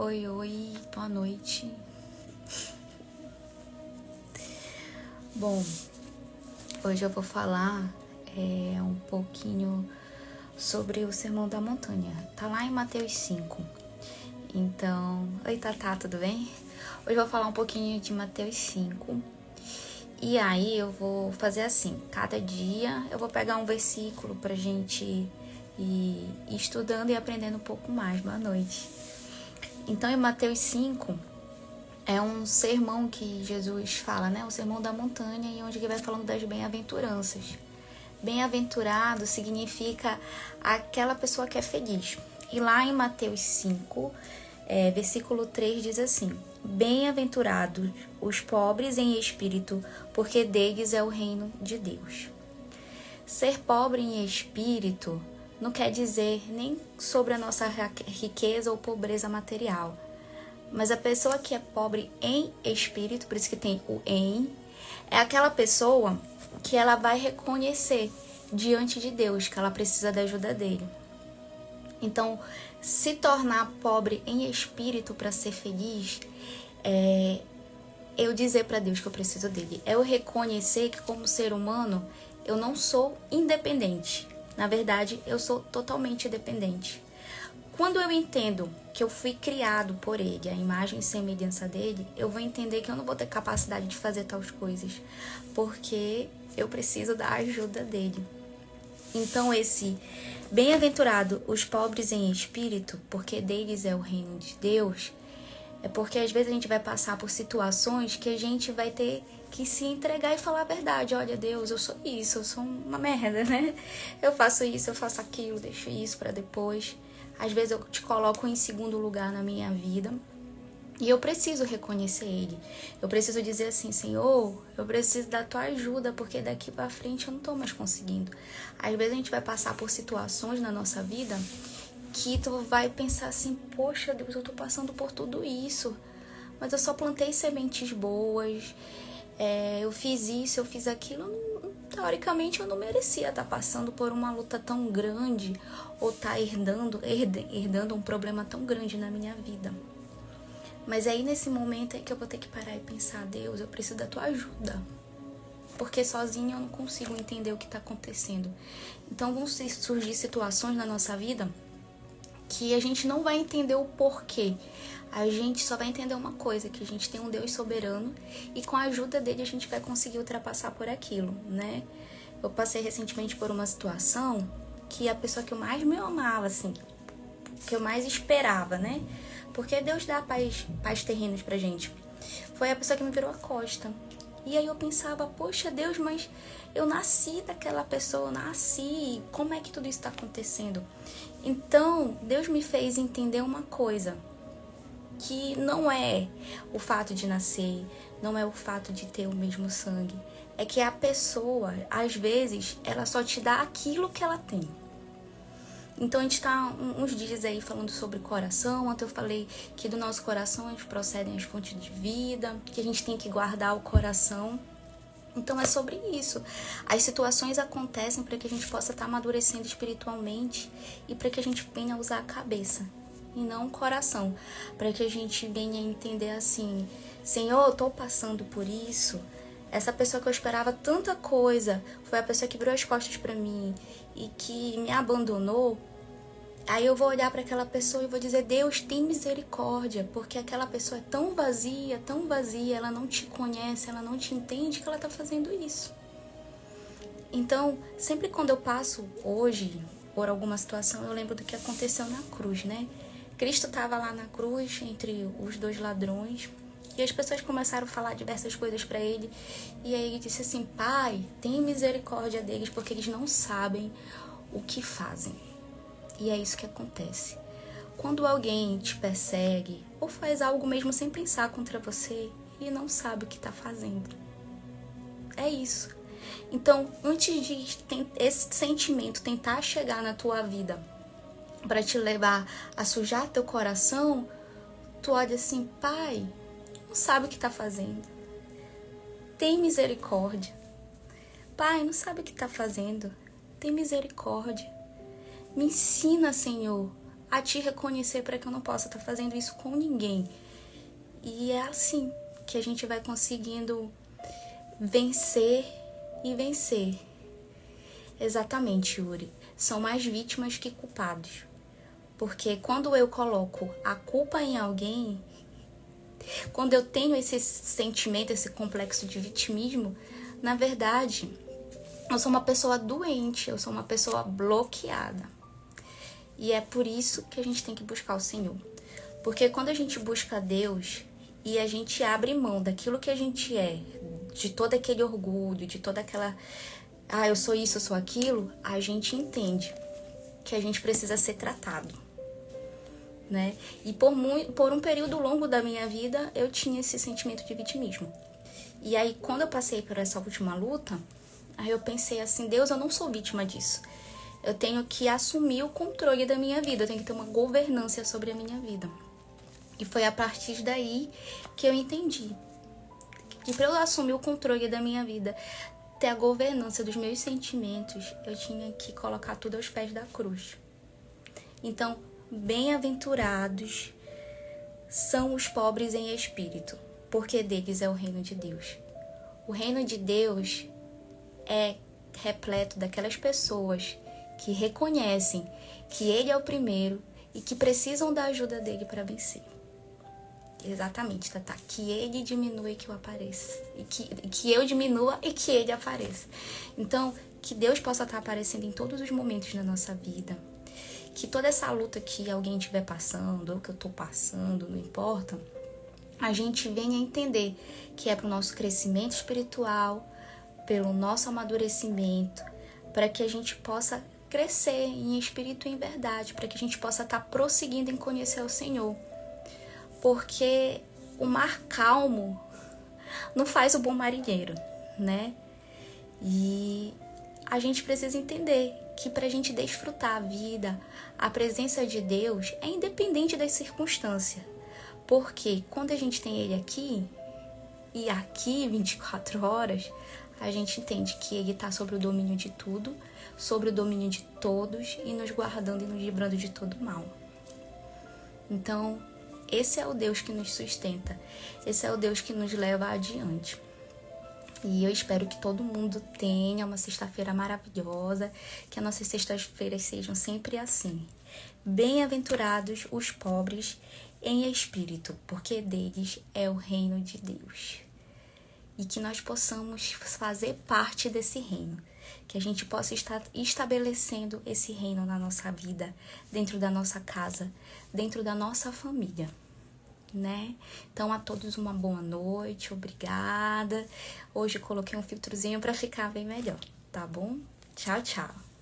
Oi, boa noite. Bom, hoje eu vou falar um pouquinho sobre o Sermão da Montanha. Tá lá em Mateus 5. Então, oi Tatá, tudo bem? Hoje eu vou falar um pouquinho de Mateus 5. E aí eu vou fazer assim, cada dia eu vou pegar um versículo pra gente ir estudando e aprendendo um pouco mais. Boa noite. Então, em Mateus 5, é um sermão que Jesus fala, né? O Sermão da Montanha, e onde ele vai falando das bem-aventuranças. Bem-aventurado significa aquela pessoa que é feliz. E lá em Mateus 5, versículo 3 diz assim: Bem-aventurados os pobres em espírito, porque deles é o reino de Deus. Ser pobre em espírito não quer dizer nem sobre a nossa riqueza ou pobreza material. Mas a pessoa que é pobre em espírito, por isso que tem o em, é aquela pessoa que ela vai reconhecer diante de Deus que ela precisa da ajuda dele. Então, se tornar pobre em espírito para ser feliz, é eu dizer para Deus que eu preciso dele. É eu reconhecer que como ser humano, eu não sou independente. Na verdade, eu sou totalmente dependente. Quando eu entendo que eu fui criado por ele, a imagem e semelhança dele, eu vou entender que eu não vou ter capacidade de fazer tais coisas, porque eu preciso da ajuda dele. Então esse bem-aventurado os pobres em espírito, porque deles é o reino de Deus, é porque às vezes a gente vai passar por situações que a gente vai ter que se entregar e falar a verdade. Olha, Deus, eu sou isso, eu sou uma merda, né? Eu faço isso, eu faço aquilo, deixo isso para depois. Às vezes eu te coloco em segundo lugar na minha vida e eu preciso reconhecer ele. Eu preciso dizer assim, Senhor, eu preciso da tua ajuda, porque daqui para frente eu não tô mais conseguindo. Às vezes a gente vai passar por situações na nossa vida que tu vai pensar assim, poxa Deus, eu tô passando por tudo isso, mas eu só plantei sementes boas, eu fiz isso, eu fiz aquilo, teoricamente eu não merecia estar passando por uma luta tão grande ou estar herdando um problema tão grande na minha vida. Mas aí nesse momento é que eu vou ter que parar e pensar, Deus, eu preciso da tua ajuda, porque sozinha eu não consigo entender o que está acontecendo. Então vão surgir situações na nossa vida que a gente não vai entender o porquê. A gente só vai entender uma coisa, que a gente tem um Deus soberano e com a ajuda dele a gente vai conseguir ultrapassar por aquilo, né? Eu passei recentemente por uma situação que a pessoa que eu mais me amava, assim, que eu mais esperava, né? Porque Deus dá paz terrenos pra gente. Foi a pessoa que me virou a costa. E aí eu pensava, poxa Deus, mas eu nasci daquela pessoa, eu nasci, como é que tudo isso está acontecendo? Então, Deus me fez entender uma coisa, que não é o fato de nascer, não é o fato de ter o mesmo sangue, é que a pessoa, às vezes, ela só te dá aquilo que ela tem. Então a gente tá uns dias aí falando sobre coração. Ontem eu falei que do nosso coração a gente procedem as fontes de vida, que a gente tem que guardar o coração. Então é sobre isso. As situações acontecem para que a gente possa estar amadurecendo espiritualmente e para que a gente venha usar a cabeça e não o coração, para que a gente venha entender assim, Senhor, eu tô passando por isso. Essa pessoa que eu esperava tanta coisa foi a pessoa que virou as costas para mim e que me abandonou. Aí eu vou olhar para aquela pessoa e vou dizer, Deus, tem misericórdia, porque aquela pessoa é tão vazia, ela não te conhece, ela não te entende que ela tá fazendo isso. Então, sempre quando eu passo hoje por alguma situação, eu lembro do que aconteceu na cruz, né? Cristo estava lá na cruz, entre os dois ladrões, e as pessoas começaram a falar diversas coisas para ele, e aí ele disse assim, Pai, tem misericórdia deles, porque eles não sabem o que fazem. E é isso que acontece. Quando alguém te persegue ou faz algo mesmo sem pensar contra você, ele não sabe o que está fazendo. É isso. Então, antes de esse sentimento tentar chegar na tua vida para te levar a sujar teu coração, tu olha assim, Pai, não sabe o que está fazendo. Tem misericórdia. Pai, não sabe o que está fazendo. Tem misericórdia. Me ensina, Senhor, a te reconhecer para que eu não possa estar fazendo isso com ninguém. E é assim que a gente vai conseguindo vencer e vencer. Exatamente, Yuri. São mais vítimas que culpados. Porque quando eu coloco a culpa em alguém, quando eu tenho esse sentimento, esse complexo de vitimismo, na verdade, eu sou uma pessoa doente, eu sou uma pessoa bloqueada. E é por isso que a gente tem que buscar o Senhor. Porque quando a gente busca Deus e a gente abre mão daquilo que a gente é, de todo aquele orgulho, de toda aquela... eu sou isso, eu sou aquilo, a gente entende que a gente precisa ser tratado, né? E por um período longo da minha vida, eu tinha esse sentimento de vitimismo. E aí, quando eu passei por essa última luta, aí eu pensei assim, Deus, eu não sou vítima disso. Eu tenho que assumir o controle da minha vida, eu tenho que ter uma governança sobre a minha vida. E foi a partir daí que eu entendi que para eu assumir o controle da minha vida, ter a governança dos meus sentimentos, eu tinha que colocar tudo aos pés da cruz. Então, bem-aventurados são os pobres em espírito, porque deles é o reino de Deus. O reino de Deus é repleto daquelas pessoas que reconhecem que Ele é o primeiro e que precisam da ajuda dele para vencer. Exatamente, Tatá. Que Ele diminua e que eu apareça. E que eu diminua e que Ele apareça. Então, que Deus possa estar aparecendo em todos os momentos da nossa vida. Que toda essa luta que alguém estiver passando, ou que eu estou passando, não importa, a gente venha entender que é para o nosso crescimento espiritual, pelo nosso amadurecimento, para que a gente possa crescer em espírito e em verdade, para que a gente possa estar prosseguindo em conhecer o Senhor. Porque o mar calmo não faz o bom marinheiro, né? E a gente precisa entender que para a gente desfrutar a vida, a presença de Deus é independente das circunstâncias. Porque quando a gente tem Ele aqui, e aqui 24 horas, a gente entende que Ele está sobre o domínio de tudo, sobre o domínio de todos e nos guardando e nos livrando de todo mal. Então, esse é o Deus que nos sustenta, esse é o Deus que nos leva adiante. E eu espero que todo mundo tenha uma sexta-feira maravilhosa, que as nossas sextas-feiras sejam sempre assim. Bem-aventurados os pobres em espírito, porque deles é o reino de Deus. E que nós possamos fazer parte desse reino, que a gente possa estar estabelecendo esse reino na nossa vida, dentro da nossa casa, dentro da nossa família, né? Então, a todos uma boa noite, obrigada. Hoje coloquei um filtrozinho para ficar bem melhor, tá bom? Tchau, tchau.